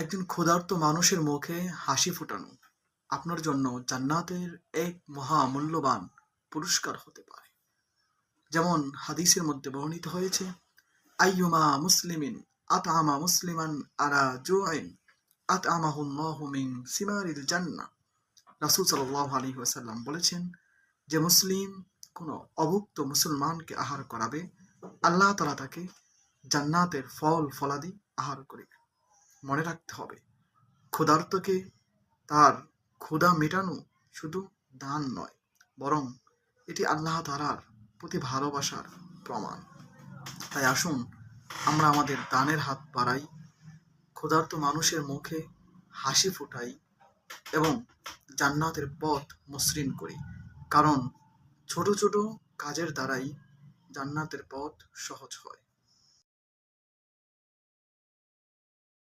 একজন ক্ষুধার্ত মানুষের মুখে হাসি ফোটানো আপনার জন্য জান্নাতের এক মহামূল্যবান পুরস্কার হতে পারে। যেমন হাদিসের মধ্যে বর্ণিত হয়েছে, আইয়ুমা মুসলিমিন আতআমা মুসলিমান আলা জুআইন আতআমাহুল্লাহু মিন সিমারিল জান্নাহ। রাসূল সাল্লাল্লাহু আলাইহি ওয়াসাল্লাম বলেছেন, যে মুসলিম কোনো অভুক্ত মুসলমানকে আহার করাবে, আল্লাহ তাআলা তাকে জান্নাতের ফল ফলাদি আহার করিবে। মনে রাখতে হবে, ক্ষুধার্তকে তার ক্ষুধা মেটানো শুধু দান নয়, বরং এটি আল্লাহ তাআলার প্রতি ভালোবাসার প্রমাণ। তাই আসুন আমরা আমাদের দানের হাত বাড়াই, ক্ষুধার্ত মানুষের মুখে হাসি ফোটাই এবং জান্নাতের পথ মসৃণ করি। কারণ ছোট ছোট কাজের দ্বারাই জান্নাতের পথ সহজ হয়।